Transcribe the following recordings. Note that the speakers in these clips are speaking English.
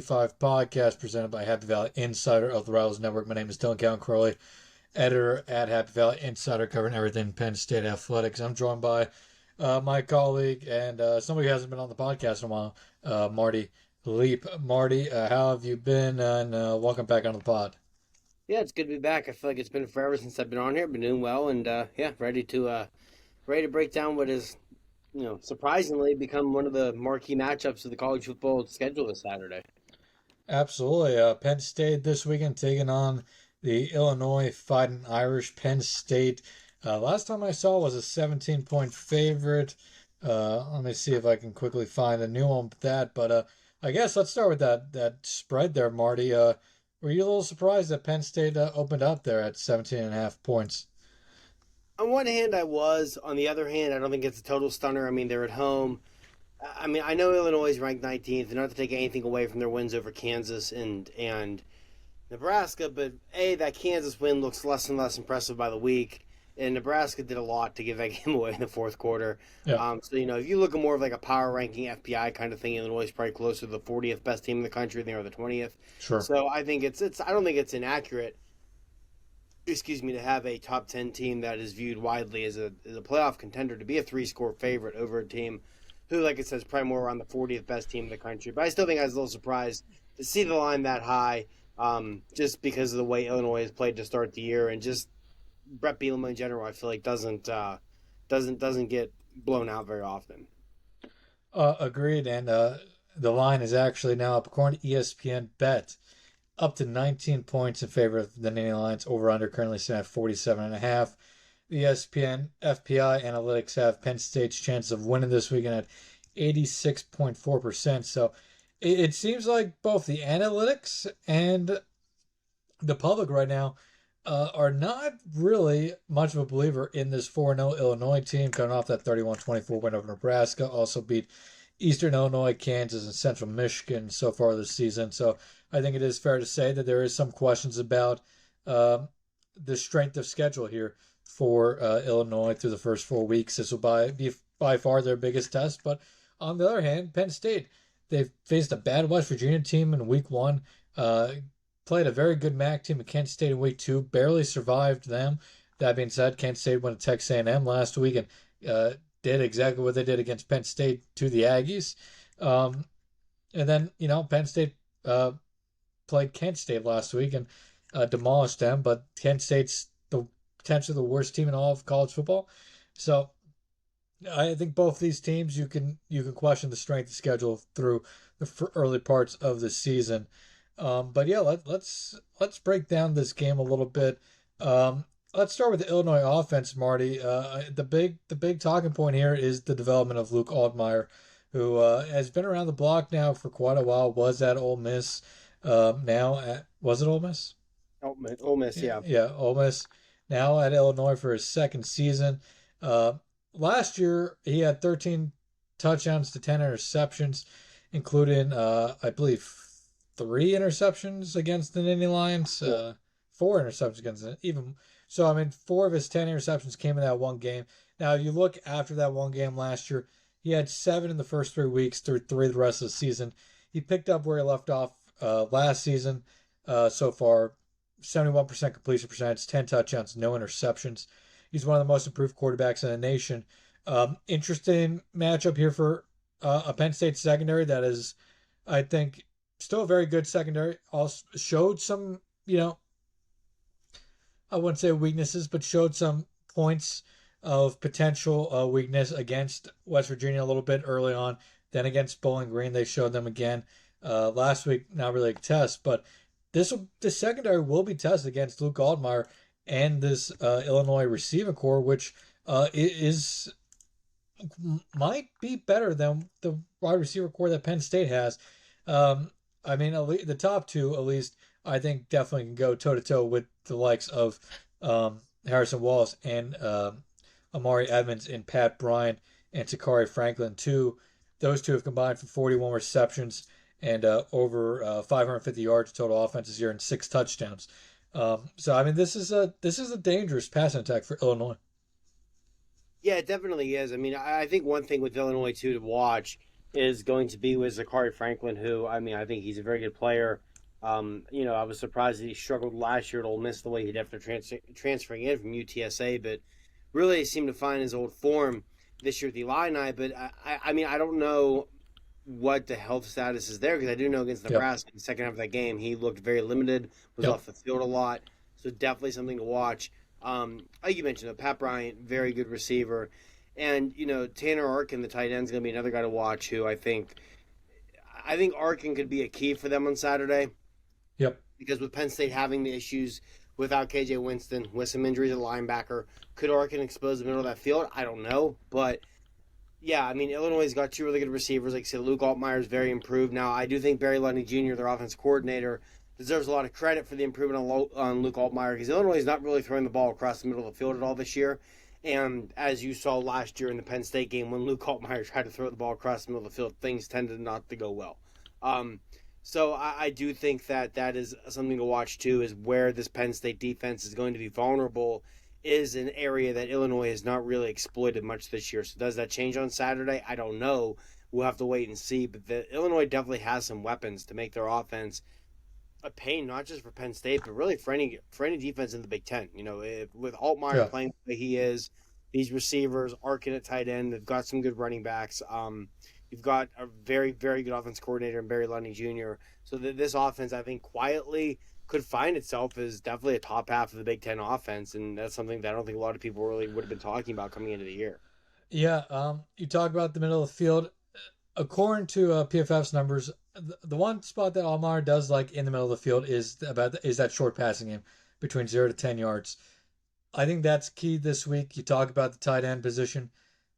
5 podcast presented by Happy Valley Insider of the Rivals Network. My name is Dylan Callan Crowley, editor at Happy Valley Insider, covering everything Penn State athletics. I'm joined by my colleague and somebody who hasn't been on the podcast in a while, Marty Leap. Marty, how have you been? And welcome back on the pod. Yeah, it's good to be back. I feel like it's been forever since I've been on here. Been doing well, and yeah, ready to break down what is surprisingly become one of the marquee matchups of the college football schedule this Saturday. Absolutely. Penn State this weekend taking on the Illinois Fighting Irish. Penn State, last time I saw, was a 17-point favorite. Let me see if I can quickly find a new one with that. But I guess let's start with that spread there, Marty. Were you a little surprised that Penn State opened up there at 17 and a half points? On one hand, I was. On the other hand, I don't think it's a total stunner. I mean, they're at home. I mean, I know Illinois is ranked 19th, and not to take anything away from their wins over Kansas and Nebraska, but that Kansas win looks less and less impressive by the week. And Nebraska did a lot to give that game away in the fourth quarter. Yeah, So, if you look at more of like a power ranking FPI kind of thing, Illinois is probably closer to the 40th best team in the country than they are the 20th. sure. So I think I don't think it's inaccurate, to have a top 10 team that is viewed widely as a playoff contender to be a three-score favorite over a team who, like it says, probably more around the 40th best team in the country. But I still think I was a little surprised to see the line that high, just because of the way Illinois has played to start the year, and just Brett Bielema in general. I feel like doesn't get blown out very often. Agreed. And the line is actually now up, according to ESPN Bet, up to 19 points in favor of the Nittany Lions. Over under currently sitting at 47 and a half. The ESPN FPI analytics have Penn State's chance of winning this weekend at 86.4%. So it seems like both the analytics and the public right now are not really much of a believer in this 4-0 Illinois team coming off that 31-24 win over Nebraska. Also beat Eastern Illinois, Kansas, and Central Michigan so far this season. So I think it is fair to say that there is some questions about the strength of schedule here for Illinois through the first 4 weeks. This will be by far their biggest test. But on the other hand, Penn State, they've faced a bad West Virginia team in week one, played a very good MAC team at Kent State in week two, barely survived them. That being said, Kent State went to Texas A&M last week and did exactly what they did against Penn State to the Aggies. And then, Penn State played Kent State last week and demolished them, but Kent State's potentially the worst team in all of college football. So I think both these teams, you can question the strength of schedule through the early parts of the season. But yeah, let's break down this game a little bit. Let's start with the Illinois offense, Marty. The big talking point here is the development of Luke Altmaier, who has been around the block now for quite a while. Was at Ole Miss. Was it Ole Miss? Ole Miss, yeah. Yeah, Ole Miss. Now at Illinois for his second season. Last year, he had 13 touchdowns to 10 interceptions, including, I believe, 3 interceptions against the Nittany Lions, 4 interceptions against it. So, I mean, 4 of his 10 interceptions came in that one game. Now, you look after that one game last year, he had 7 in the first 3 weeks through 3 the rest of the season. He picked up where he left off last season so far. 71% completion percentage, 10 touchdowns, no interceptions. He's one of the most improved quarterbacks in the nation. Interesting matchup here for a Penn State secondary that is, I think, still a very good secondary. Also showed some, I wouldn't say weaknesses, but showed some points of potential weakness against West Virginia a little bit early on. Then against Bowling Green, they showed them again last week. Not really a test, but this secondary will be tested against Luke Altmaier and this Illinois receiving core, which might be better than the wide receiver core that Penn State has. I mean, the top two, at least, I think definitely can go toe-to-toe with the likes of Harrison Wallace and Amari Edmonds and Pat Bryant and Takari Franklin, too. Those two have combined for 41 receptions and over 550 yards total offense this year and 6 touchdowns. So I mean, this is a dangerous passing attack for Illinois. Yeah, it definitely is. I mean, I think one thing with Illinois too to watch is going to be with Zachary Franklin, who, I mean, I think he's a very good player. I was surprised that he struggled last year at Ole Miss the way he did after transferring in from UTSA, but really seemed to find his old form this year at the Illini. But I mean, I don't know what the health status is there, because I do know against Nebraska, in the second half of that game, he looked very limited, was off the field a lot. So definitely something to watch. Like you mentioned, Pat Bryant, very good receiver. And, Tanner Arkin, the tight end, is going to be another guy to watch who I think Arkin could be a key for them on Saturday. Yep. Because with Penn State having the issues without KJ Winston, with some injuries at linebacker, could Arkin expose the middle of that field? I don't know. But, yeah, I mean, Illinois has got two really good receivers. Like I said, Luke Altmaier is very improved. Now, I do think Barry Lundy Jr., their offensive coordinator, deserves a lot of credit for the improvement on Luke Altmaier, because Illinois is not really throwing the ball across the middle of the field at all this year. And as you saw last year in the Penn State game, when Luke Altmaier tried to throw the ball across the middle of the field, things tended not to go well. So I do think that is something to watch too, is where this Penn State defense is going to be vulnerable is an area that Illinois has not really exploited much this year. So does that change on Saturday? I don't know. We'll have to wait and see. But Illinois definitely has some weapons to make their offense a pain, not just for Penn State, but really for any defense in the Big Ten. With Altmaier playing the way he is, these receivers, Arkin at tight end, they've got some good running backs. You've got a very, very good offense coordinator in Barry Lundy Jr. So this offense, I think, quietly could find itself as definitely a top half of the Big Ten offense, and that's something that I don't think a lot of people really would have been talking about coming into the year. Yeah, you talk about the middle of the field. According to PFF's numbers, the one spot that Altmaier does like in the middle of the field is that short passing game between 0 to 10 yards. I think that's key this week. You talk about the tight end position.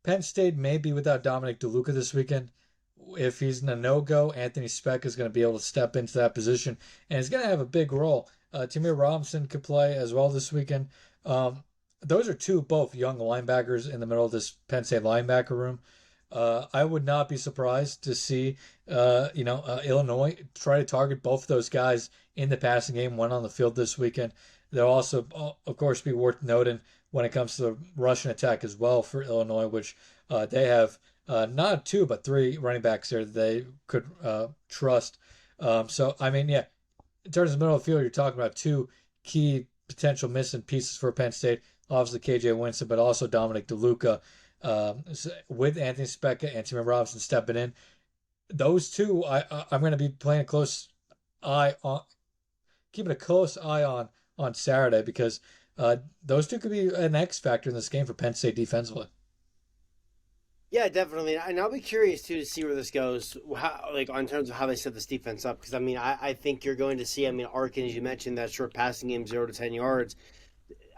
Penn State may be without Dominic DeLuca this weekend. If he's in a no-go, Anthony Speck is going to be able to step into that position, and he's going to have a big role. Tamir Robinson could play as well this weekend. Those are both young linebackers in the middle of this Penn State linebacker room. I would not be surprised to see, Illinois try to target both of those guys in the passing game, one on the field this weekend. They'll also, of course, be worth noting when it comes to the rushing attack as well for Illinois, which they have not two, but three running backs there that they could trust. So, I mean, yeah, in terms of the middle of the field, you're talking about two key potential missing pieces for Penn State. Obviously, KJ Winston, but also Dominic DeLuca. With Anthony Speca and Tamir Robinson stepping in, those two I'm going to be playing a close eye on, keeping a close eye on Saturday, because those two could be an X factor in this game for Penn State defensively. Yeah, definitely, and I'll be curious too to see where this goes, in terms of how they set this defense up. Because I mean, I think you're going to see. I mean, Arkin, as you mentioned, that short passing game, 0 to 10 yards.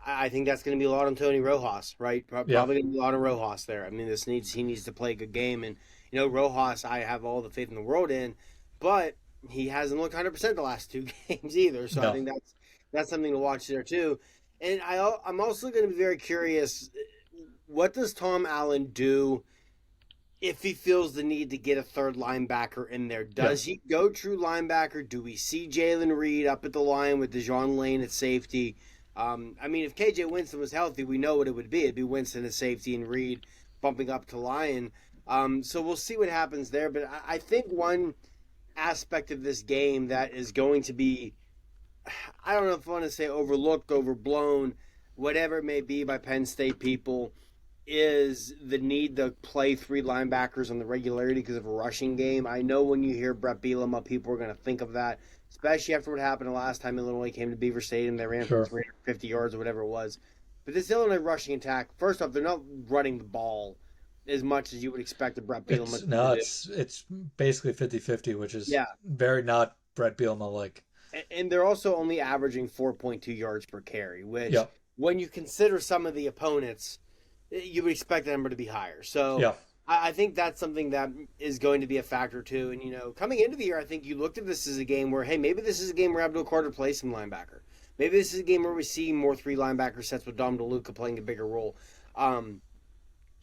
I think that's going to be a lot on Tony Rojas, right? Probably going to be a lot of Rojas there. I mean, he needs to play a good game, and Rojas, I have all the faith in the world in, but he hasn't looked 100% the last two games either. So I think that's something to watch there too. And I'm also going to be very curious, what does Tom Allen do if he feels the need to get a third linebacker in there? Does he go true linebacker? Do we see Jalen Reed up at the line with DeJon Lane at safety? I mean, if KJ Winston was healthy, we know what it would be. It'd be Winston at safety and Reed bumping up to Lion. So we'll see what happens there. But I think one aspect of this game that is going to be, I don't know if I want to say overlooked, overblown, whatever it may be by Penn State people, is the need to play three linebackers on the regularity because of a rushing game. I know when you hear Brett Bielema, people are going to think of that, especially after what happened the last time Illinois came to Beaver Stadium. They ran for 350 yards or whatever it was. But this Illinois rushing attack, first off, they're not running the ball as much as you would expect a Brett Bielema to do. It's basically 50-50, which is very not Brett Bielema-like. And they're also only averaging 4.2 yards per carry, which when you consider some of the opponents, you would expect that number to be higher. So I think that's something that is going to be a factor too. And, coming into the year, I think you looked at this as a game where, hey, maybe this is a game where Abdul Carter plays some linebacker. Maybe this is a game where we see more three linebacker sets with Dom DeLuca playing a bigger role. And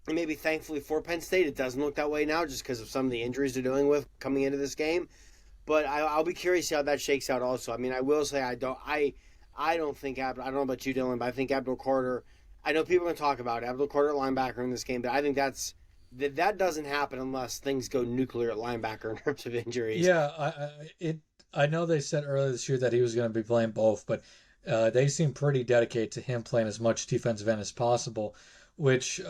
maybe thankfully for Penn State, it doesn't look that way now just because of some of the injuries they're dealing with coming into this game. But I'll be curious to see how that shakes out also. I mean, I will say I don't think I don't know about you, Dylan, but I think Abdul Carter, I know people are going to talk about Abdul Carter linebacker in this game, but I think that's that doesn't happen unless things go nuclear at linebacker in terms of injuries. Yeah, I know they said earlier this year that he was going to be playing both, but they seem pretty dedicated to him playing as much defensive end as possible, which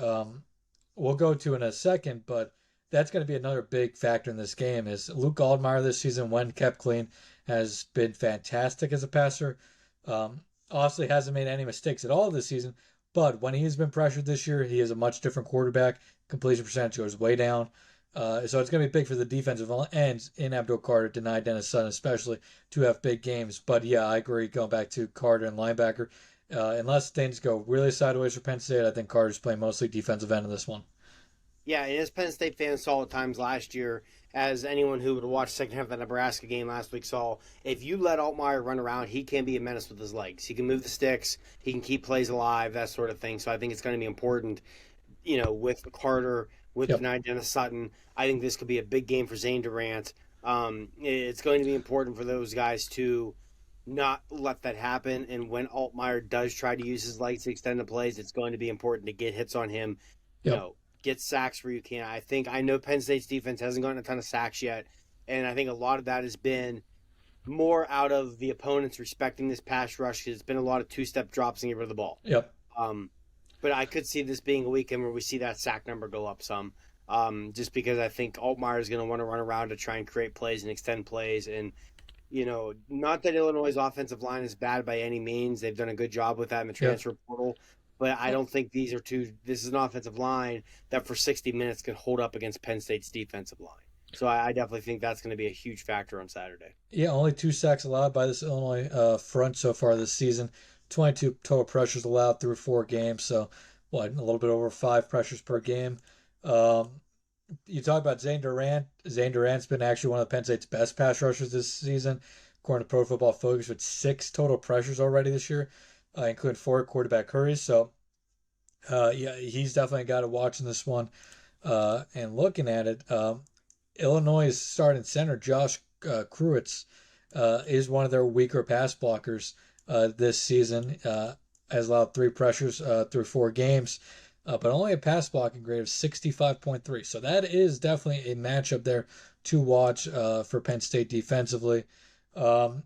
we'll go to in a second. But that's going to be another big factor in this game. Is Luke Altmaier this season, when kept clean, has been fantastic as a passer. Obviously, hasn't made any mistakes at all this season. But when he's been pressured this year, he is a much different quarterback. Completion percentage goes way down. So it's going to be big for the defensive ends in Abdul Carter, denied Dennis Sutton especially, to have big games. But yeah, I agree. Going back to Carter and linebacker, unless things go really sideways for Penn State, I think Carter's playing mostly defensive end in this one. Yeah, and as Penn State fans saw at times last year, as anyone who would watch the second half of the Nebraska game last week saw, if you let Altmaier run around, he can be a menace with his legs. He can move the sticks, he can keep plays alive, that sort of thing. So I think it's going to be important, with Carter, with Yep. denied Dennis Sutton. I think this could be a big game for Zane Durant. It's going to be important for those guys to not let that happen. And when Altmaier does try to use his legs to extend the plays, it's going to be important to get hits on him. Yep. Get sacks where you can. I know Penn State's defense hasn't gotten a ton of sacks yet, and I think a lot of that has been more out of the opponents respecting this pass rush because it's been a lot of two-step drops and get rid of the ball. Yep. But I could see this being a weekend where we see that sack number go up some, just because I think Altmaier is going to want to run around to try and create plays and extend plays. And, not that Illinois' offensive line is bad by any means. They've done a good job with that in the transfer portal. But I don't think this is an offensive line that for 60 minutes can hold up against Penn State's defensive line. So I definitely think that's going to be a huge factor on Saturday. Yeah, only 2 sacks allowed by this Illinois front so far this season. 22 total pressures allowed through 4 games. So, a little bit over 5 pressures per game. You talk about Zane Durant. Zane Durant's been actually one of Penn State's best pass rushers this season, according to Pro Football Focus, with 6 total pressures already this year, including 4 quarterback hurries. So, he's definitely got to watch in this one. And looking at it, Illinois' starting center, Josh Kruitz, is one of their weaker pass blockers this season. Has allowed 3 pressures through 4 games, but only a pass blocking grade of 65.3. So that is definitely a matchup there to watch for Penn State defensively. Are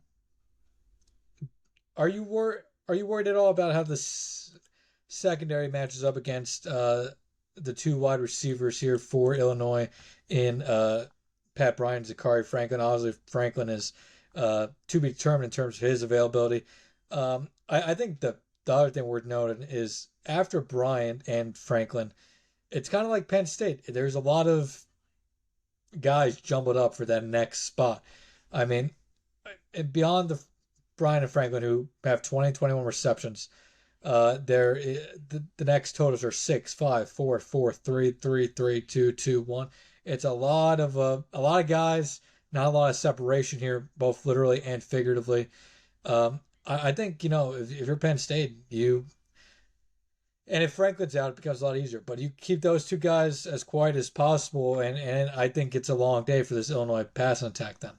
you worried at all about how this secondary matches up against the 2 wide receivers here for Illinois in Pat Bryant, Zachary Franklin? Obviously, Franklin is to be determined in terms of his availability. I think the other thing worth noting is after Bryant and Franklin, it's kind of like Penn State. There's a lot of guys jumbled up for that next spot. I mean, beyond the Bryant and Franklin, who have 21 receptions, the next totals are 6, 5, 4, 4, 3, 3, 3, 2, 2, 1. It's a lot of guys, not a lot of separation here, both literally and figuratively. I think, if you're Penn State, and if Franklin's out, it becomes a lot easier. But you keep those 2 guys as quiet as possible, and I think it's a long day for this Illinois passing attack then.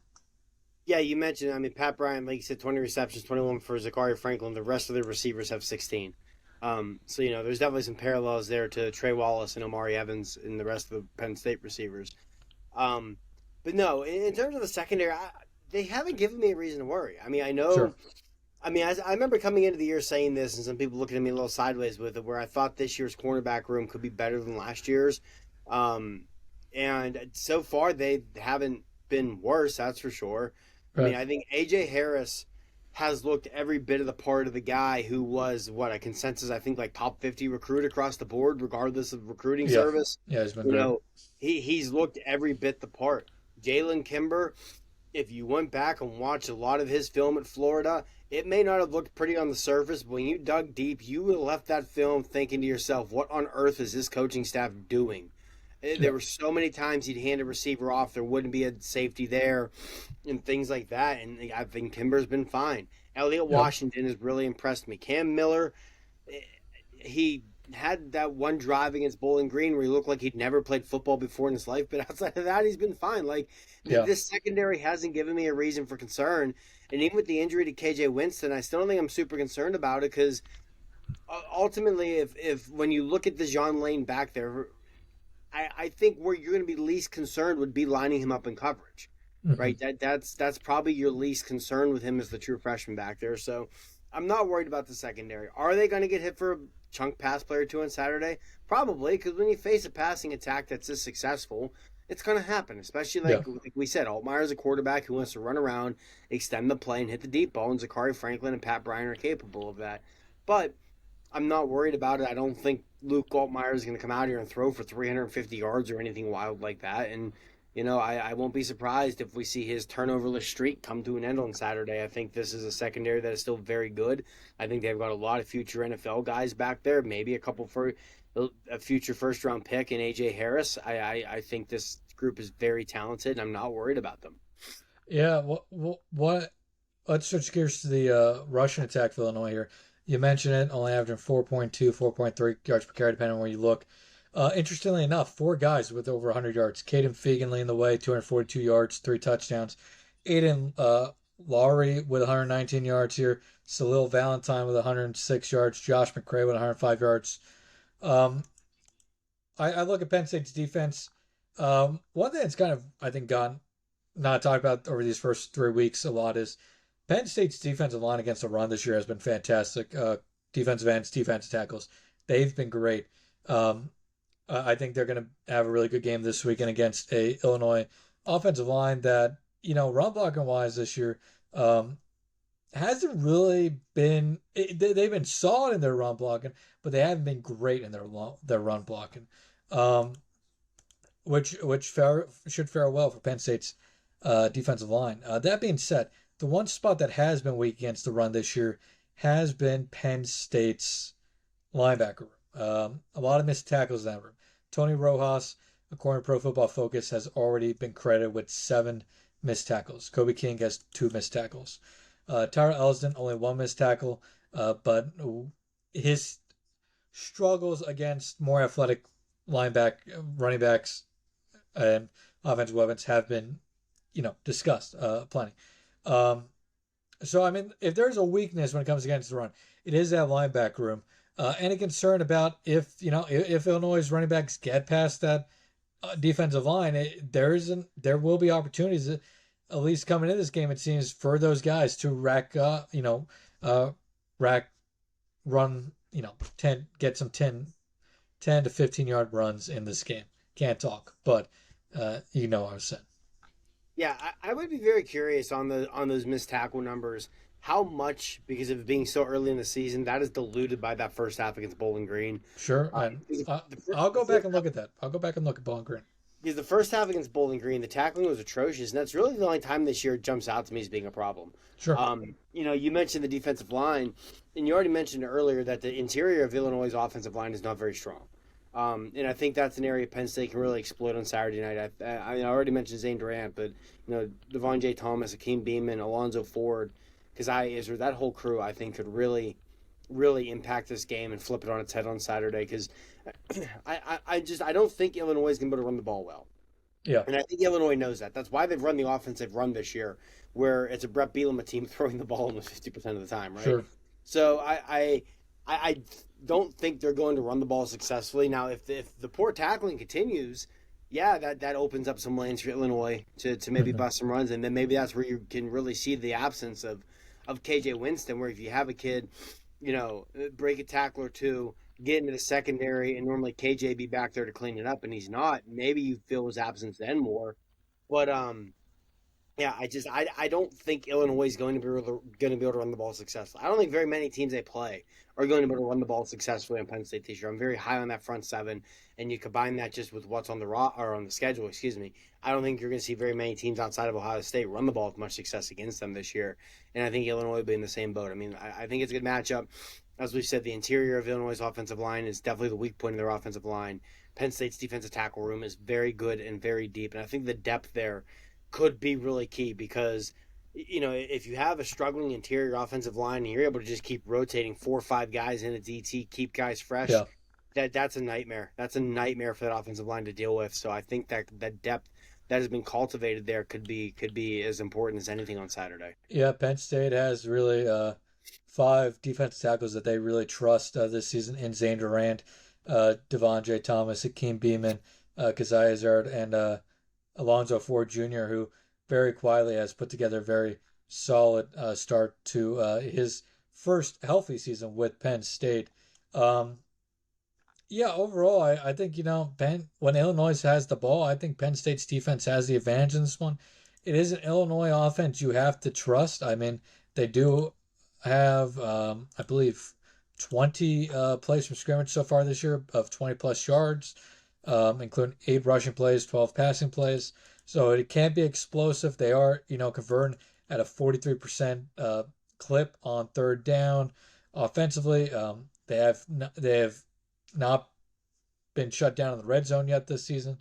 Yeah, you mentioned, Pat Bryant, like you said, 20 receptions, 21 for Zachary Franklin. The rest of the receivers have 16. So, there's definitely some parallels there to Trey Wallace and Omari Evans and the rest of the Penn State receivers. But no, in terms of the secondary, they haven't given me a reason to worry. I know... Sure. I remember coming into the year saying this, and some people looking at me a little sideways with it, where I thought this year's cornerback room could be better than last year's. And so far, they haven't been worse, that's for sure. Right. I think A.J. Harris has looked every bit of the part of the guy who was, a consensus, I think, like top 50 recruit across the board, regardless of recruiting service. Yeah, he's been great. He's looked every bit the part. Jalen Kimber, if you went back and watched a lot of his film at Florida, it may not have looked pretty on the surface, but when you dug deep, you would have left that film thinking to yourself, what on earth is this coaching staff doing? There were so many times he'd hand a receiver off, there wouldn't be a safety there, and things like that, and I think Kimber's been fine. Elliott Washington has really impressed me. Cam Miller, he had that one drive against Bowling Green where he looked like he'd never played football before in his life, but outside of that, he's been fine. This secondary hasn't given me a reason for concern. And even with the injury to KJ Winston, I still don't think I'm super concerned about it because ultimately, if when you look at the John Lane back there, I think where you're going to be least concerned would be lining him up in coverage, Mhm. right? That's probably your least concern with him as the true freshman back there. So I'm not worried about the secondary. Are they going to get hit for a chunk pass play or two on Saturday? Probably, because when you face a passing attack that's this successful, it's going to happen. Especially Yeah. like we said, Altmaier's a quarterback who wants to run around, extend the play, and hit the deep ball. And Zachary Franklin and Pat Bryant are capable of that. But I'm not worried about it. I don't think Luke Altmaier is going to come out here and throw for 350 yards or anything wild like that. And, I won't be surprised if we see his turnoverless streak come to an end on Saturday. I think this is a secondary that is still very good. I think they've got a lot of future NFL guys back there, maybe a couple for a future first round pick in AJ Harris. I think this group is very talented, and I'm not worried about them. Yeah. What let's switch gears to the Russian attack for Illinois here. You mentioned it, only averaging 4.2, 4.3 yards per carry, depending on where you look. Interestingly enough, four guys with over 100 yards. Caden Fegan leading the way, 242 yards, three touchdowns. Aiden Lowry with 119 yards here. Salil Valentine with 106 yards. Josh McCray with 105 yards. Um, I look at Penn State's defense. One thing that's kind of, I think, gone not talked about over these first 3 weeks a lot is Penn State's defensive line against the run this year has been fantastic. Defensive ends, defensive tackles, they've been great. Um, I think they're going to have a really good game this weekend against a Illinois offensive line that run blocking wise this year hasn't really been. They've been solid in their run blocking, but they haven't been great in their run blocking. Um, which should fare well for Penn State's defensive line. That being said, the one spot that has been weak against the run this year has been Penn State's linebacker room. A lot of missed tackles in that room. Tony Rojas, according to Pro Football Focus, has already been credited with 7 missed tackles. Kobe King has 2 missed tackles. Tyler Elsdon, only 1 missed tackle, but his struggles against more athletic running backs, and offensive weapons have been, discussed plenty. Um, so I mean, if there's a weakness when it comes against the run, it is that linebacker room. Any concern about if Illinois running backs get past that defensive line, there will be opportunities, at least coming into this game. It seems for those guys to rack run, 10 get some 10 to 15 yard runs in this game. Can't talk, but what I was saying. Yeah, I would be very curious on those missed tackle numbers. How much, because of it being so early in the season, that is diluted by that first half against Bowling Green. Sure, and I'll go back and look at that. I'll go back and look at Bowling Green. Because the first half against Bowling Green, the tackling was atrocious, and that's really the only time this year it jumps out to me as being a problem. Sure. You mentioned the defensive line, and you already mentioned earlier that the interior of Illinois' offensive line is not very strong. And I think that's an area Penn State can really exploit on Saturday night. I already mentioned Zane Durant, but Devon J. Thomas, Akeem Beamon, Alonzo Ford, that whole crew I think could really, really impact this game and flip it on its head on Saturday. Because I don't think Illinois is going to be able to run the ball well. Yeah. And I think Illinois knows that. That's why they've run the offense they've run this year, where it's a Brett Bielema team throwing the ball almost 50% of the time, right? Sure. So I don't think they're going to run the ball successfully. Now, if the poor tackling continues, yeah, that opens up some lanes for Illinois to maybe bust some runs, and then maybe that's where you can really see the absence of KJ Winston, where if you have a kid, break a tackle or two, get into the secondary, and normally KJ be back there to clean it up, and he's not. Maybe you feel his absence then more, but yeah, I don't think Illinois is going to be able to run the ball successfully. I don't think very many teams they play are going to be able to run the ball successfully on Penn State this year. I'm very high on that front seven, and you combine that just with what's on the schedule. Excuse me. I don't think you're going to see very many teams outside of Ohio State run the ball with much success against them this year, and I think Illinois will be in the same boat. I mean, I think it's a good matchup. As we said, the interior of Illinois' offensive line is definitely the weak point of their offensive line. Penn State's defensive tackle room is very good and very deep, and I think the depth there could be really key because, if you have a struggling interior offensive line and you're able to just keep rotating 4 or 5 guys in a DT, keep guys fresh, that's a nightmare. That's a nightmare for that offensive line to deal with. So I think that depth that has been cultivated there could be as important as anything on Saturday. Yeah, Penn State has really 5 defensive tackles that they really trust this season in Zane Durant, Devon J. Thomas, Akeem Beamon, Keziah Zard and Alonzo Ford Jr., who very quietly has put together a very solid start to his first healthy season with Penn State. Um, yeah, overall, I think, when Illinois has the ball, I think Penn State's defense has the advantage in this one. It is an Illinois offense you have to trust. I mean, they do have, I believe, 20 plays from scrimmage so far this year of 20 plus yards, including 8 rushing plays, 12 passing plays. So it can be explosive. They are, converting at a 43% clip on third down. Offensively, they have not been shut down in the red zone yet this season.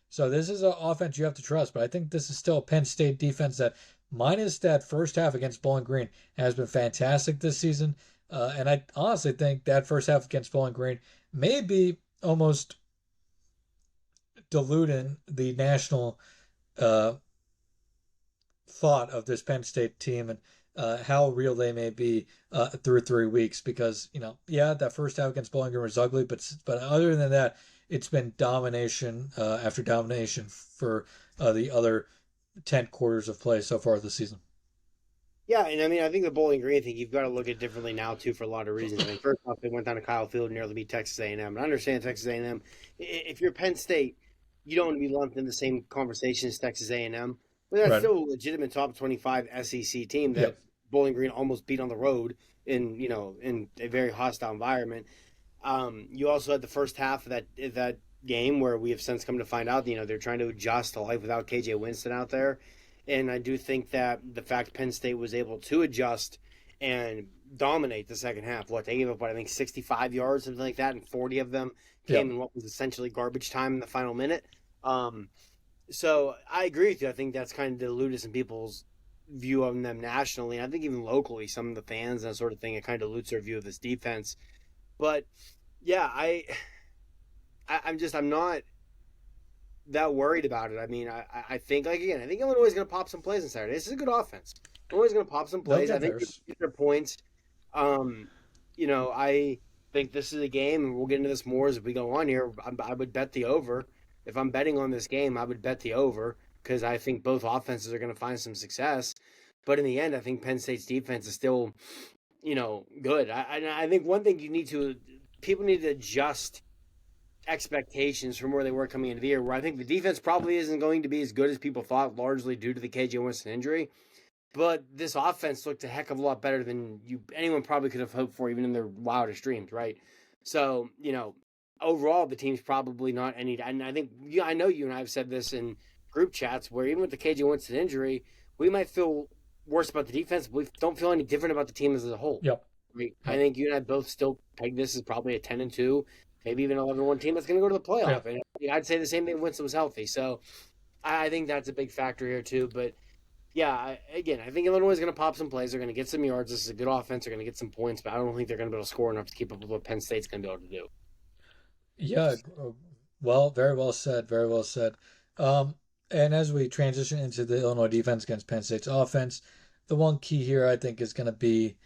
So this is an offense you have to trust, but I think this is still a Penn State defense that, minus that first half against Bowling Green, has been fantastic this season. And I honestly think that first half against Bowling Green may be almost diluting the national uh, thought of this Penn State team and how real they may be through 3 weeks. Because yeah, that first half against Bowling Green was ugly, but other than that, it's been domination after domination for the other 10 quarters of play so far this season. Yeah, and I mean, I think the Bowling Green thing you've got to look at differently now too for a lot of reasons. I mean, first off, they went down to Kyle Field and nearly beat Texas A&M. And I understand Texas A&M. If you're Penn State, you don't want to be lumped in the same conversation as Texas A&M. But that's Right. still a legitimate top 25 SEC team that Yep. Bowling Green almost beat on the road in a very hostile environment. You also had the first half of that game where we have since come to find out, they're trying to adjust to life without KJ Winston out there. And I do think that the fact Penn State was able to adjust and dominate the second half. They gave up, I think, 65 yards, something like that, and 40 of them came in what was essentially garbage time in the final minute. So I agree with you. I think that's kind of diluted some people's view of them nationally. And I think even locally, some of the fans and that sort of thing, it kind of dilutes their view of this defense. But yeah, I'm not that worried about it. I mean, I think, I think Illinois is going to pop some plays on Saturday. This is a good offense. Illinois is going to pop some plays. I think they their points. I think this is a game, and we'll get into this more as we go on here. I would bet the over. If I'm betting on this game, I would bet the over because I think both offenses are going to find some success. But in the end, I think Penn State's defense is still, good. I think one thing people need to adjust expectations from where they were coming into the year, where I think the defense probably isn't going to be as good as people thought, largely due to the KJ Winston injury. But this offense looked a heck of a lot better than anyone probably could have hoped for, even in their wildest dreams, right? So, overall, the team's probably not any. And I think, I know you and I have said this in group chats, where even with the KJ Winston injury, we might feel worse about the defense, but we don't feel any different about the team as a whole. Yep. Right? I think you and I both still peg this as probably a 10-2. Maybe even 11-1 team that's going to go to the playoff. Yeah. And I'd say the same thing if Winston was healthy. So I think that's a big factor here too. But yeah, I think Illinois is going to pop some plays. They're going to get some yards. This is a good offense. They're going to get some points, but I don't think they're going to be able to score enough to keep up with what Penn State's going to be able to do. Yeah, well, very well said. Very well said. And as we transition into the Illinois defense against Penn State's offense, the one key here I think is going to be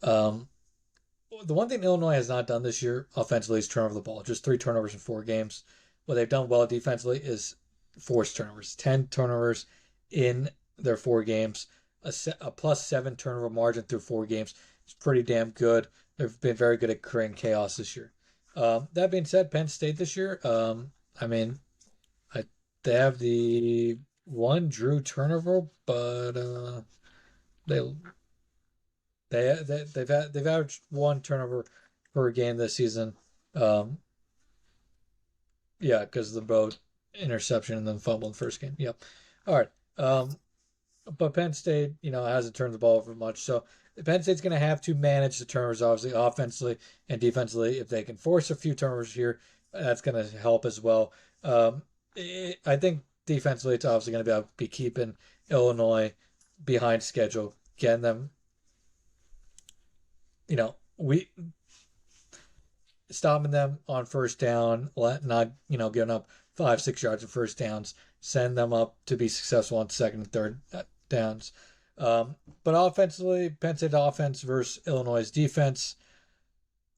the one thing Illinois has not done this year offensively is turn over the ball. Just 3 turnovers in 4 games. What they've done well defensively is forced turnovers. 10 turnovers in their 4 games. A plus 7 turnover margin through 4 games. It's pretty damn good. They've been very good at creating chaos this year. That being said, Penn State this year, they have the one Drew turnover, but they've averaged 1 turnover per game this season. Yeah, because of the both interception and then fumble in the first game. Yep. All right. But Penn State, hasn't turned the ball over much. So Penn State's going to have to manage the turnovers, obviously, offensively and defensively. If they can force a few turnovers here, that's going to help as well. I think defensively, it's obviously going to be keeping Illinois behind schedule, getting them, stopping them on first down, not giving up 5-6 yards of first downs, send them up to be successful on second and third downs. But offensively, Penn State offense versus Illinois' defense,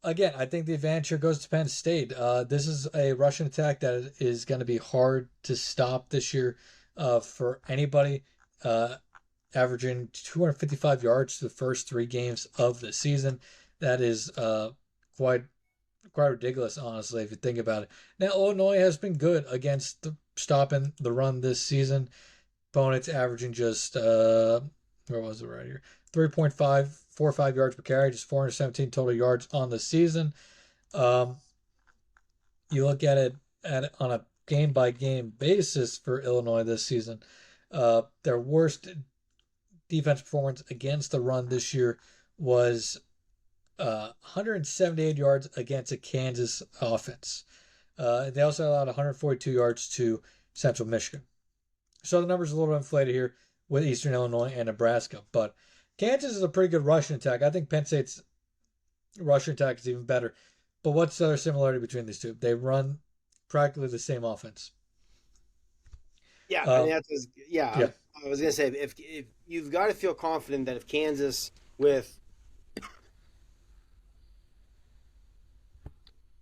again, I think the advantage here goes to Penn State. This is a rushing attack that is going to be hard to stop this year for anybody. Averaging 255 yards the first 3 games of the season. That is quite ridiculous, honestly, if you think about it. Now, Illinois has been good against stopping the run this season. Opponents averaging just where was it right here? 3.545 yards per carry, just 417 total yards on the season. You look at it on a game by game basis for Illinois this season. Their worst defense performance against the run this year was 178 yards against a Kansas offense. They also allowed 142 yards to Central Michigan. So the numbers are a little inflated here with Eastern Illinois and Nebraska. But Kansas is a pretty good rushing attack. I think Penn State's rushing attack is even better. But what's the other similarity between these two? They run practically the same offense. Yeah, I mean, yeah. I was gonna say if you've got to feel confident that if Kansas with,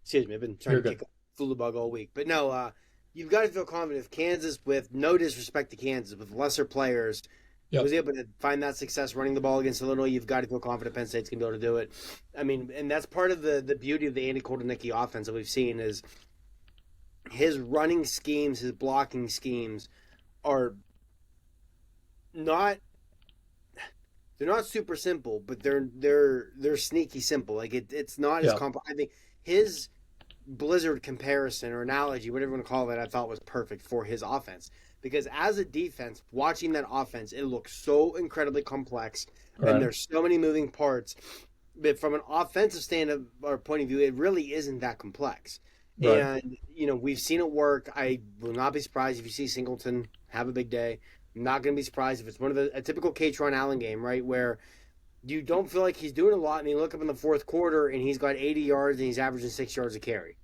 excuse me, I've been trying to kick a Fulabug all week, but no, you've got to feel confident if Kansas, with no disrespect to Kansas, with lesser players, was able to find that success running the ball against Illinois. You've got to feel confident Penn State's gonna be able to do it. I mean, and that's part of the beauty of the Andy Kotelnicki offense that we've seen is his running schemes, his blocking schemes are not super simple, but they're sneaky simple. Like it's not as complex. I think his Blizzard comparison or analogy, whatever you want to call it, I thought was perfect for his offense. Because as a defense, watching that offense, it looks so incredibly complex, and there's so many moving parts. But from an offensive stand or point of view, it really isn't that complex. Right. And we've seen it work. I will not be surprised if you see Singleton have a big day. I'm not going to be surprised if it's a typical Katron Allen game, right, where you don't feel like he's doing a lot, and you look up in the fourth quarter, and he's got 80 yards, and he's averaging 6 yards a carry.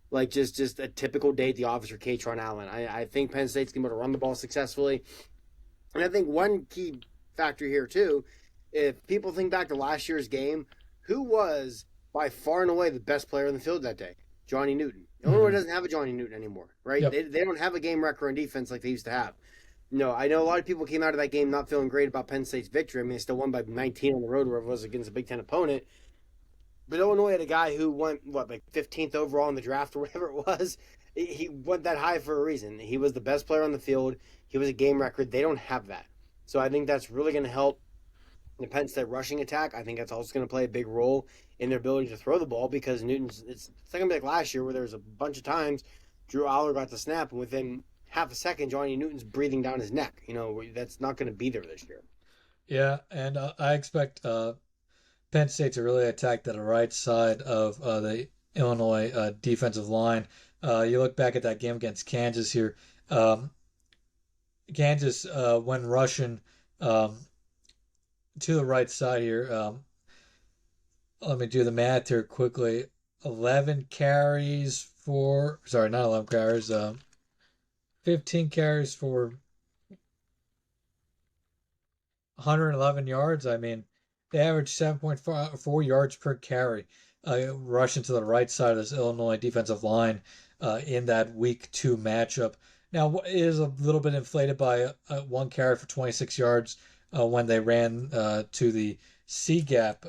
Like, just a typical day at the office for Katron Allen. I think Penn State's going to be able to run the ball successfully. And I think one key factor here, too, if people think back to last year's game, who was by far and away the best player in the field that day? Johnny Newton. Illinois doesn't have a Johnny Newton anymore, right? Yep. They don't have a game record on defense like they used to have. No, I know a lot of people came out of that game not feeling great about Penn State's victory. I mean, they still won by 19 on the road, where it was against a Big Ten opponent. But Illinois had a guy who went, 15th overall in the draft or whatever it was. He went that high for a reason. He was the best player on the field. He was a game record. They don't have that. So I think that's really going to help the Penn State rushing attack. I think that's also going to play a big role in their ability to throw the ball, because Newton's, it's not going to be like last year where there was a bunch of times Drew Aller got the snap, and within half a second, Johnny Newton's breathing down his neck. That's not going to be there this year. Yeah, and I expect Penn State to really attack the right side of the Illinois defensive line. You look back at that game against Kansas here. Kansas, when rushing to the right side here, let me do the math here quickly. 11 carries for, sorry, not 11 carries, 15 carries for 111 yards. I mean, they average 7.4 yards per carry, rushing to the right side of this Illinois defensive line in that week 2 matchup. Now, it is a little bit inflated by one carry for 26 yards when they ran to the C gap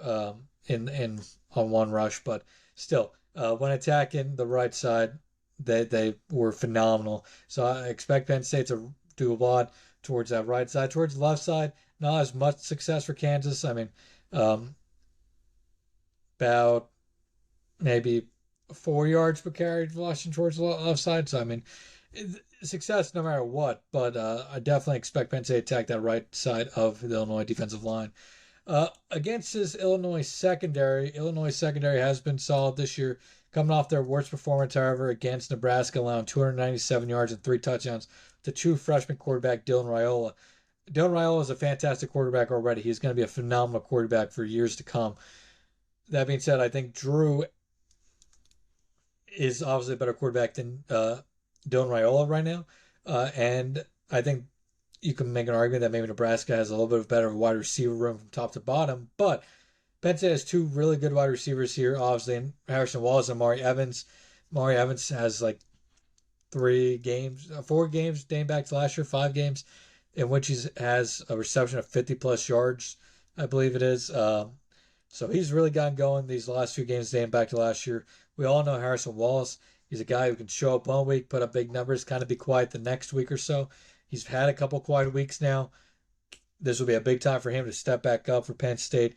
in on one rush, but still, when attacking the right side, they were phenomenal. So I expect Penn State to do a lot towards that right side. Towards the left side, not as much success for Kansas. I mean, about maybe 4 yards per carry rushing towards the left side. So I mean, success no matter what, but I definitely expect Penn State to attack that right side of the Illinois defensive line. Against this Illinois secondary has been solid this year, coming off their worst performance, however, against Nebraska, allowing 297 yards and 3 touchdowns to true freshman quarterback Dylan Raiola. Dylan Raiola is a fantastic quarterback already. He's going to be a phenomenal quarterback for years to come. That being said, I think Drew is obviously a better quarterback than Dylan Raiola right now. And I think you can make an argument that maybe Nebraska has a little bit of better wide receiver room from top to bottom, but Penn State has two really good wide receivers here, obviously, in Harrison Wallace and Maury Evans. Maury Evans has like 3 games, 4 games dating back to last year, 5 games in which he has a reception of 50 plus yards, I believe it is. So he's really gotten going these last few games dating back to last year. We all know Harrison Wallace. He's a guy who can show up one week, put up big numbers, kind of be quiet the next week or so. He's had a couple quiet weeks now. This will be a big time for him to step back up for Penn State.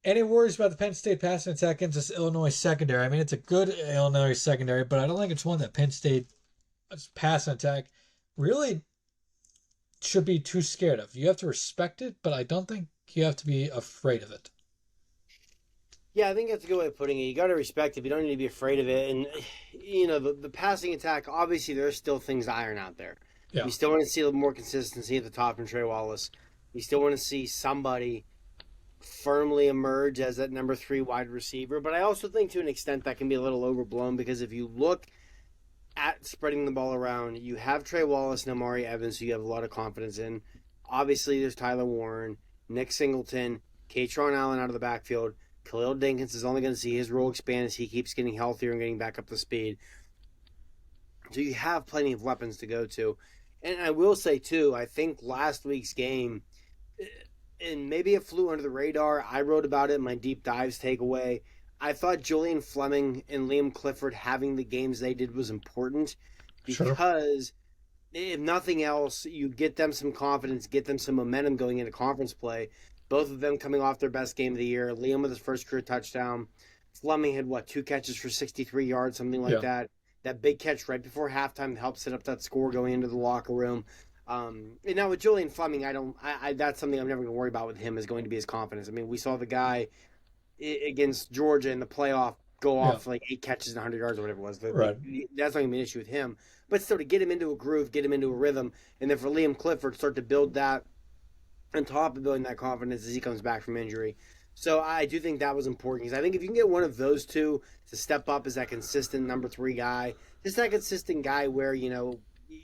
Any worries about the Penn State passing attack against this Illinois secondary? I mean, it's a good Illinois secondary, but I don't think it's one that Penn State passing attack really should be too scared of. You have to respect it, but I don't think you have to be afraid of it. Yeah, I think that's a good way of putting it. You got to respect it, but you don't need to be afraid of it. And, the passing attack, obviously, there's still things to iron out there. Yeah. You still want to see a little more consistency at the top from Trey Wallace. You still want to see somebody firmly emerge as that number 3 wide receiver. But I also think to an extent that can be a little overblown, because if you look at spreading the ball around, you have Trey Wallace and Amari Evans, who you have a lot of confidence in. Obviously, there's Tyler Warren, Nick Singleton, Katron Allen out of the backfield. Khalil Dinkins is only going to see his role expand as he keeps getting healthier and getting back up to speed. So you have plenty of weapons to go to. And I will say, too, I think last week's game, and maybe it flew under the radar. I wrote about it in my deep dives takeaway. I thought Julian Fleming and Liam Clifford having the games they did was important, because if nothing else, you get them some confidence, get them some momentum going into conference play. Both of them coming off their best game of the year. Liam with his first career touchdown. Fleming had, 2 catches for 63 yards, something like that. That big catch right before halftime helped set up that score going into the locker room. And now with Julian Fleming, that's something I'm never going to worry about with him, is going to be his confidence. I mean, we saw the guy against Georgia in the playoff go off 8 catches and 100 yards or whatever it was. Right. That's not going to be an issue with him. But still, to get him into a groove, get him into a rhythm, and then for Liam Clifford, start to build that on top of building that confidence as he comes back from injury. So I do think that was important, because I think if you can get one of those two to step up as that consistent number 3 guy, just that consistent guy where, you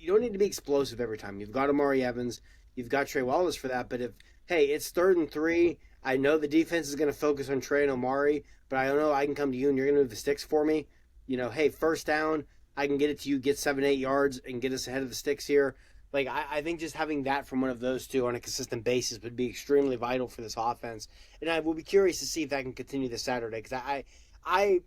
don't need to be explosive every time. You've got Amari Evans, you've got Trey Wallace for that, but if, hey, it's 3rd and 3, I know the defense is going to focus on Trey and Amari, but I don't know, I can come to you and you're going to move the sticks for me. Hey, first down, I can get it to you, get 7-8 yards and get us ahead of the sticks here. I think just having that from one of those two on a consistent basis would be extremely vital for this offense. And I will be curious to see if that can continue this Saturday, because I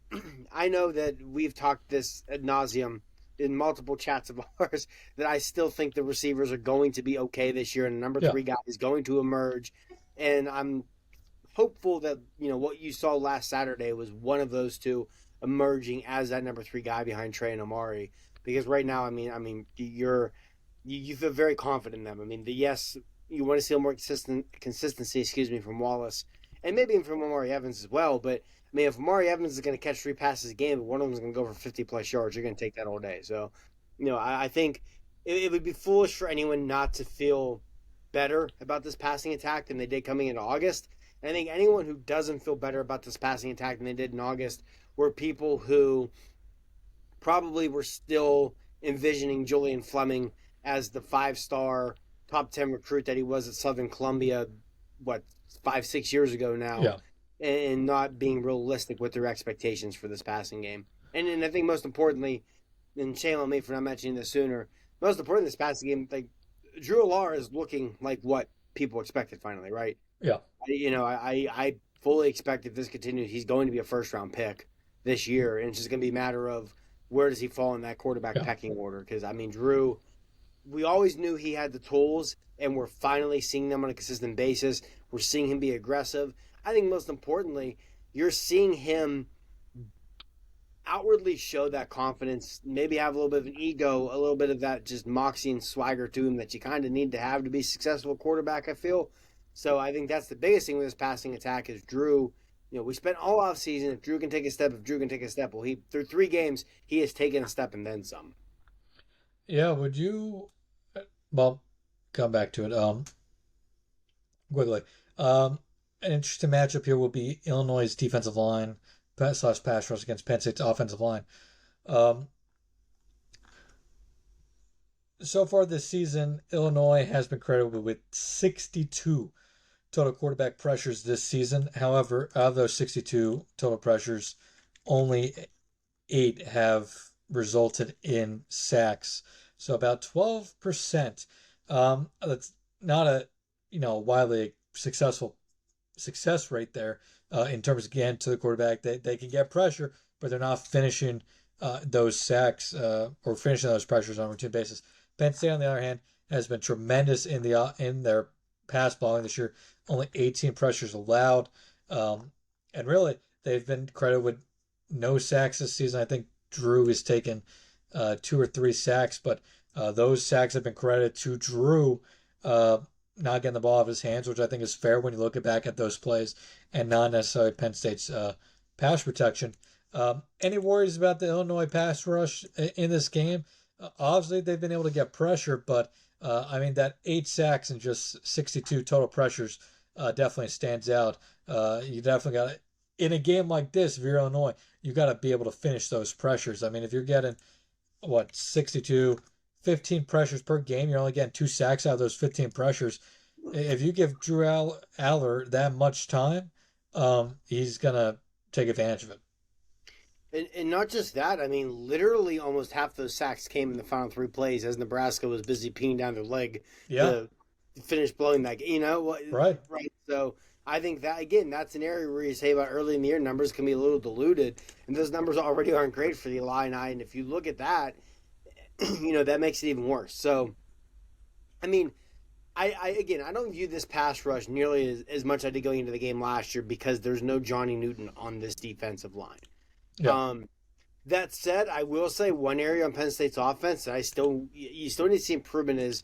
know that we've talked this ad nauseum in multiple chats of ours, that I still think the receivers are going to be okay this year, and the number 3 guy is going to emerge. And I'm hopeful that, what you saw last Saturday was one of those two emerging as that number 3 guy behind Trey and Amari. Because right now, you feel very confident in them. I mean, yes, you want to see a more consistency, from Wallace, and maybe even from Amari Evans as well. But if Amari Evans is going to catch 3 passes a game, but one of them is going to go for 50 plus yards, you're going to take that all day. So, I think it would be foolish for anyone not to feel better about this passing attack than they did coming into August. And I think anyone who doesn't feel better about this passing attack than they did in August were people who probably were still envisioning Julian Fleming as the 5-star top 10 recruit that he was at Southern Columbia, 5-6 years ago now, and not being realistic with their expectations for this passing game. And I think most importantly, and shame on me for not mentioning this sooner, most importantly, this passing game, Drew Alar is looking like what people expected finally, right? Yeah. I fully expect if this continues, he's going to be a first-round pick this year, and it's just going to be a matter of where does he fall in that quarterback pecking order. Because, Drew, we always knew he had the tools, and we're finally seeing them on a consistent basis. We're seeing him be aggressive. I think most importantly, you're seeing him outwardly show that confidence, maybe have a little bit of an ego, a little bit of that just moxie and swagger to him that you kind of need to have to be a successful quarterback, I feel. So I think that's the biggest thing with this passing attack is Drew. We spent all offseason, if Drew can take a step, well, through 3 games, he has taken a step and then some. Yeah, would you, come back to it quickly. An interesting matchup here will be Illinois' defensive line / pass rush against Penn State's offensive line. So far this season, Illinois has been credited with 62 total quarterback pressures this season. However, out of those 62 total pressures, only 8 have resulted in sacks. So about 12%. That's not a widely successful success rate there in terms, again, to the quarterback. They can get pressure, but they're not finishing those sacks or finishing those pressures on a routine basis. Penn State, on the other hand, has been tremendous in their pass blocking this year. Only 18 pressures allowed, and really they've been credited with no sacks this season. I think Drew has taken 2 or 3 sacks, but those sacks have been credited to Drew not getting the ball out of his hands, which I think is fair when you look back at those plays, and not necessarily Penn State's pass protection. Any worries about the Illinois pass rush in this game? Obviously, they've been able to get pressure, but that 8 sacks and just 62 total pressures definitely stands out. You definitely got to, in a game like this, if you're Illinois, you got to be able to finish those pressures. I mean, if you're getting 62, 15 pressures per game, you're only getting 2 sacks out of those 15 pressures. If you give Drew Aller that much time, he's gonna take advantage of it. And not just that, I mean, literally almost half those sacks came in the final 3 plays as Nebraska was busy peeing down their leg to finish blowing that game. Right. So I think that, again, that's an area where you say about early in the year, numbers can be a little diluted, and those numbers already aren't great for the Illini. And if you look at that, that makes it even worse. So, I mean, I don't view this pass rush nearly as much as I did going into the game last year because there's no Johnny Newton on this defensive line. Yeah. That said, I will say one area on Penn State's offense that you still need to see improvement is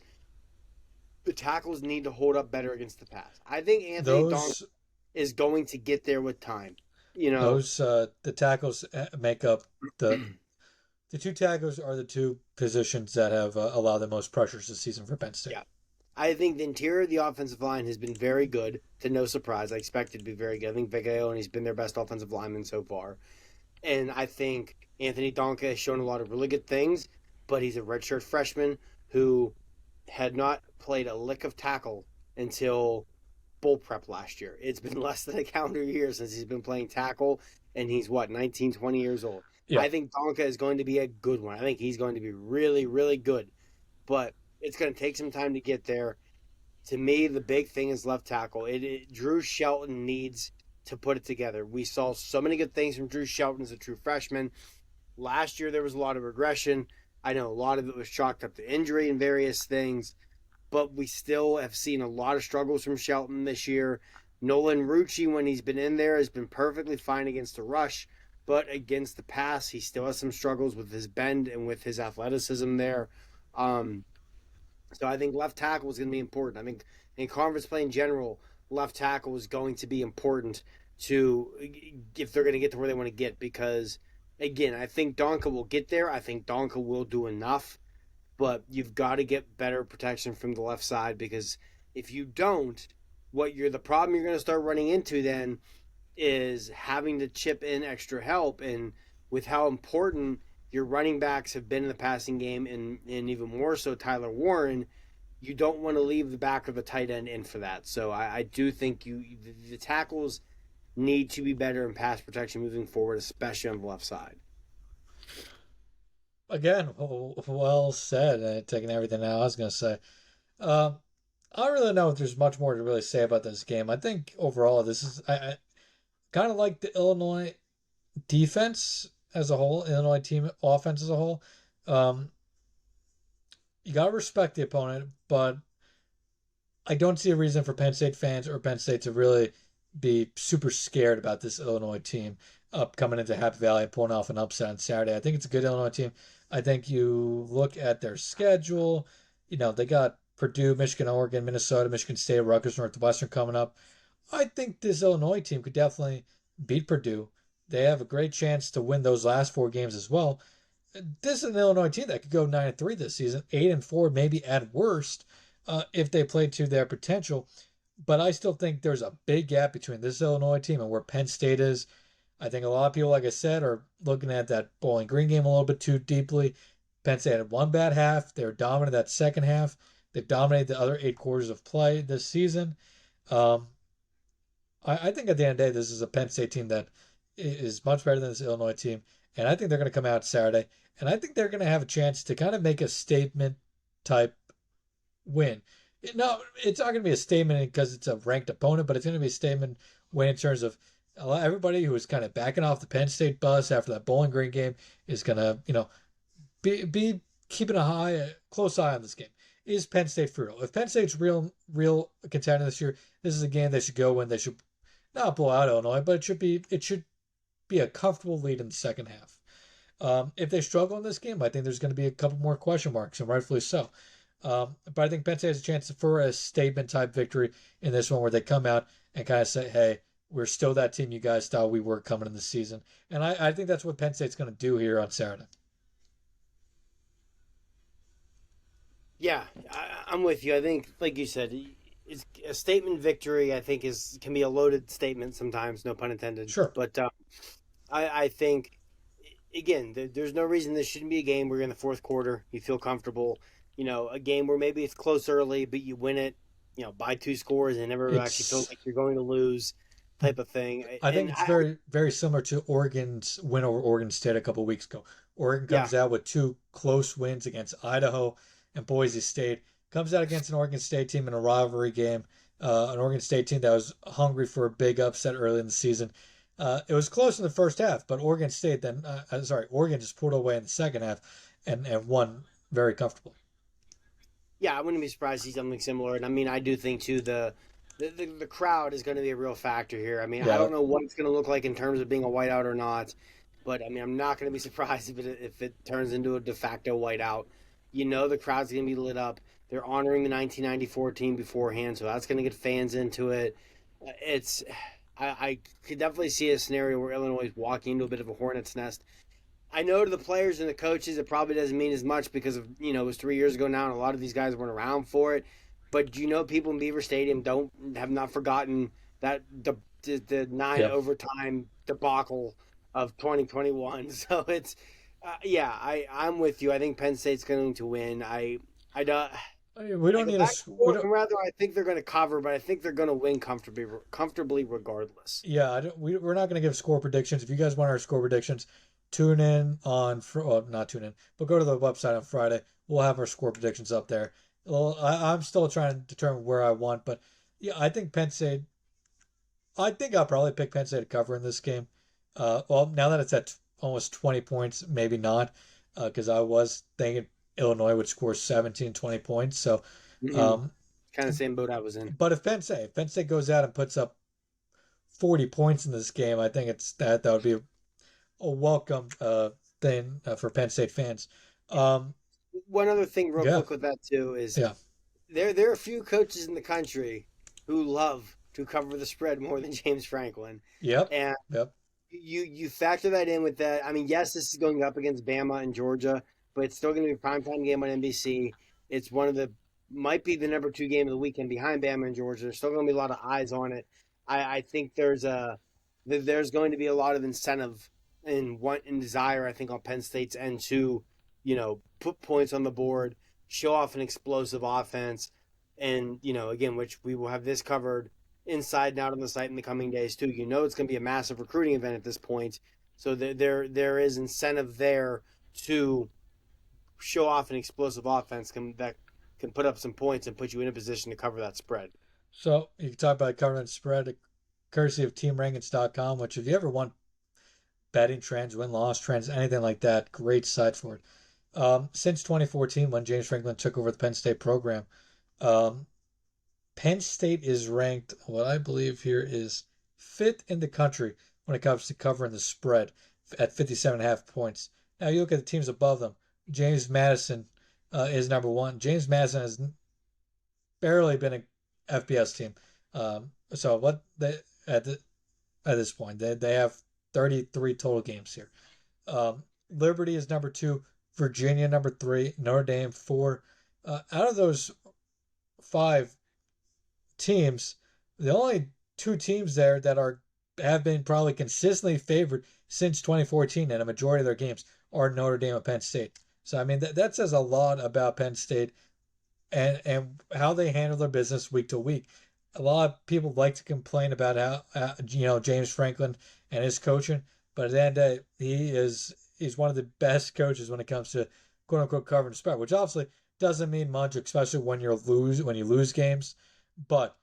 the tackles need to hold up better against the pass. I think Anthony Donk is going to get there with time. Those the tackles make up the 2 tackles are the 2 positions that have allowed the most pressures this season for Penn State. Yeah. I think the interior of the offensive line has been very good, to no surprise. I expect it to be very good. I think Vic Aone's been their best offensive lineman so far. And I think Anthony Donka has shown a lot of really good things, but he's a redshirt freshman who had not played a lick of tackle until bowl prep last year. It's been less than a calendar year since he's been playing tackle, and he's, 19, 20 years old. Yeah. I think Donka is going to be a good one. I think he's going to be really, really good. But it's going to take some time to get there. To me, the big thing is left tackle. Drew Shelton needs to put it together. We saw so many good things from Drew Shelton as a true freshman. Last year, there was a lot of regression. I know a lot of it was chalked up to injury and various things, but we still have seen a lot of struggles from Shelton this year. Nolan Rucci, when he's been in there, has been perfectly fine against the rush, but against the pass, he still has some struggles with his bend and with his athleticism there. So I think left tackle is going to be important. I think in conference play in general, left tackle is going to be important if they're going to get to where they want to get, because, again, I think Donka will get there. I think Donka will do enough, but you've got to get better protection from the left side, because if you don't, the problem you're going to start running into then is having to chip in extra help. And with how important your running backs have been in the passing game, and even more so Tyler Warren, you don't want to leave the back of the tight end in for that. So I do think the tackles need to be better in pass protection moving forward, especially on the left side. Again, well said. Taking everything out I was going to say. I don't really know if there's much more to really say about this game. I think overall I kind of like the Illinois defense as a whole, Illinois team offense as a whole. You got to respect the opponent, but I don't see a reason for Penn State fans or Penn State to really be super scared about this Illinois team coming into Happy Valley and pulling off an upset on Saturday. I think it's a good Illinois team. I think you look at their schedule, they got Purdue, Michigan, Oregon, Minnesota, Michigan State, Rutgers, Northwestern coming up. I think this Illinois team could definitely beat Purdue. They have a great chance to win those last 4 games as well. This is an Illinois team that could go 9-3 this season, 8-4 maybe at worst, if they play to their potential. But I still think there's a big gap between this Illinois team and where Penn State is. I think a lot of people, like I said, are looking at that Bowling Green game a little bit too deeply. Penn State had one bad half. They were dominant that second half. They dominated the other 8 quarters of play this season. I think at the end of the day, this is a Penn State team that is much better than this Illinois team, and I think they're going to come out Saturday, and I think they're going to have a chance to kind of make a statement type win. No, it's not going to be a statement because it's a ranked opponent, but it's going to be a statement win in terms of everybody who was kind of backing off the Penn State bus after that Bowling Green game is going to, be keeping a close eye on this game. Is Penn State for real? If Penn State's real contender this year, this is a game they should go win. They should not blow out Illinois, but it should be a comfortable lead in the second half. If they struggle in this game, I think there's going to be a couple more question marks, and rightfully so. But I think Penn State has a chance for a statement type victory in this one where they come out and kind of say, hey, we're still that team you guys thought we were coming in the season. And I think that's what Penn State's going to do here on Saturday. Yeah, I'm with you. I think, like you said, it's a statement victory. I think can be a loaded statement sometimes, no pun intended. Sure. But I think again, there's no reason this shouldn't be a game where you're in the fourth quarter, you feel comfortable. A game where maybe it's close early, but you win it, by 2 scores and never actually feels like you're going to lose, type of thing. I think it's very, very similar to Oregon's win over Oregon State a couple of weeks ago. Oregon comes out with 2 close wins against Idaho and Boise State. Comes out against an Oregon State team in a rivalry game, an Oregon State team that was hungry for a big upset early in the season. It was close in the first half, but Oregon just pulled away in the second half and won very comfortably. Yeah, I wouldn't be surprised to see something similar. And I mean, I do think too the crowd is going to be a real factor here. I mean, I don't know what it's going to look like in terms of being a whiteout or not, but I mean, I'm not going to be surprised if it turns into a de facto whiteout. The crowd's going to be lit up. They're honoring the 1994 team beforehand, so that's going to get fans into it. I could definitely see a scenario where Illinois is walking into a bit of a hornet's nest. I know to the players and the coaches, it probably doesn't mean as much because of it was 3 years ago now, and a lot of these guys weren't around for it. But people in Beaver Stadium have not forgotten that the 9 overtime debacle of 2021. So it's I'm with you. I think Penn State's going to win. We don't need rather. I think they're going to cover, but I think they're going to win comfortably regardless. Yeah, we're not going to give score predictions. If you guys want our score predictions, tune in not tune in, but go to the website on Friday. We'll have our score predictions up there. Well, I'm still trying to determine where I want, but yeah, I think Penn State. I think I'll probably pick Penn State to cover in this game. Well, now that it's at almost 20 points, maybe not, because I was thinking Illinois would score 17, 20 points. So, kind of same boat I was in. But if Penn State goes out and puts up 40 points in this game, I think that would be a welcome thing for Penn State fans. One other thing real quick with that too is there are a few coaches in the country who love to cover the spread more than James Franklin. And you factor that in with that. I mean, yes, this is going up against Bama and Georgia, but it's still going to be a primetime game on NBC. It's might be the number 2 game of the weekend behind Bama and Georgia. There's still going to be a lot of eyes on it. I think there's going to be a lot of incentive and want and desire, I think, on Penn State's end to, put points on the board, show off an explosive offense, and, again, which we will have this covered inside and out on the site in the coming days too. It's going to be a massive recruiting event at this point, so there is incentive there to show off an explosive offense that can put up some points and put you in a position to cover that spread. So you can talk about covering the spread, courtesy of TeamRankings.com, which if you ever want betting trends, win-loss trends, anything like that, great site for it. Since 2014, when James Franklin took over the Penn State program, Penn State is ranked, what I believe here is 5th in the country when it comes to covering the spread at 57.5 points. Now you look at the teams above them. James Madison is number 1. James Madison has barely been an FBS team. So what at this point they have 33 total games here. Liberty is number 2. Virginia number 3. Notre Dame 4. Out of those 5 teams, the only 2 teams there that have been probably consistently favored since 2014 in a majority of their games are Notre Dame and Penn State. So I mean that says a lot about Penn State and how they handle their business week to week. a lot of people like to complain about how James Franklin and his coaching, but at the end of the day, he's one of the best coaches when it comes to quote unquote covering the spread, which obviously doesn't mean much, especially when you lose games. But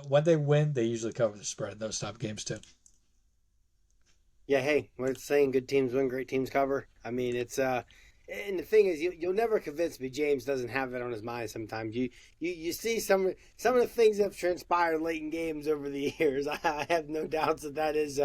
when they win, they usually cover the spread in those type of games too. Yeah, hey, what it's saying, good teams win, great teams cover. I mean, it's and the thing is, you'll never convince me James doesn't have that on his mind. Sometimes you see some of the things that have transpired late in games over the years. I have no doubts that is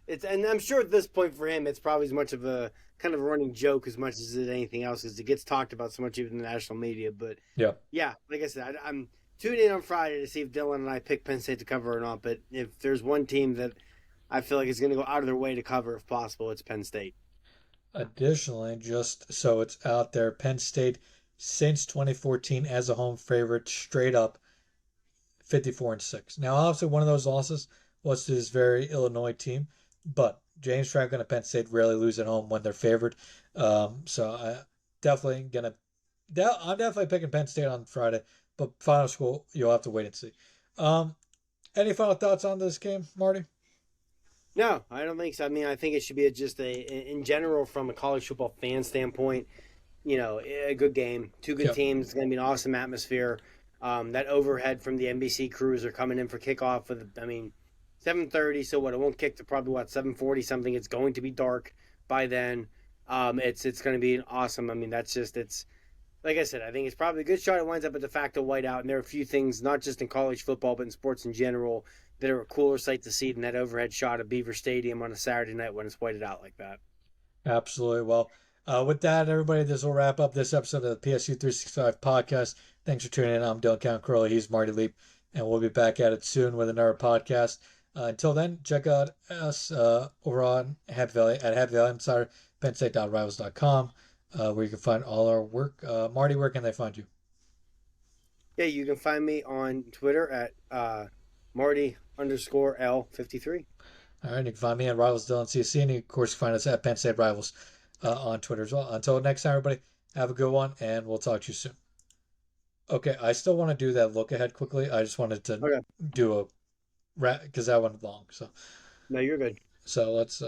it's, and I'm sure at this point for him, it's probably as much of a kind of a running joke as much as anything else, because it gets talked about so much even in the national media. But Yeah. yeah, like I said, I'm tuning in on Friday to see if Dylan and I pick Penn State to cover or not. But if there's one team that I feel like is going to go out of their way to cover if possible, it's Penn State. Additionally, just so it's out there, Penn State since 2014 as a home favorite, straight up 54-6. Now, obviously, one of those losses was to this very Illinois team, but James Franklin and Penn State rarely lose at home when they're favored. So I definitely gonna, I'm definitely picking Penn State on Friday, but final score you'll have to wait and see. Um, any final thoughts on this game, Marty? No, I don't think so. I mean, I think it should be just in general, from a college football fan standpoint, a good game. Two good Yep. teams. It's going to be an awesome atmosphere. That overhead from the NBC crews are coming in for kickoff with, 7:30. So what? It won't kick to probably 7:40 something. It's going to be dark by then. It's going to be awesome. I mean, that's just it's like I said. I think it's probably a good shot. It winds up a de facto whiteout, and there are a few things, not just in college football but in sports in general, that are a cooler sight to see than that overhead shot of Beaver Stadium on a Saturday night when it's whited out like that. Absolutely. Well, with that, everybody, this will wrap up this episode of the PSU 365 podcast. Thanks for tuning in. I'm Dylan Count Crowley. He's Marty Leap, and we'll be back at it soon with another podcast. Until then, check out us over on Happy Valley at Happy Valley Insider, PennState.rivals.com, where you can find all our work. Marty, where can they find you? Yeah, you can find me on Twitter at Marty_L53. All right, you can find me at Rivals Dylan CC, and you, of course, you can find us at Penn State Rivals on Twitter as well. Until next time, everybody, have a good one, and we'll talk to you soon. Okay, I still want to do that look ahead quickly. I just wanted to Okay. do a wrap because that went long. So No, you're good. let's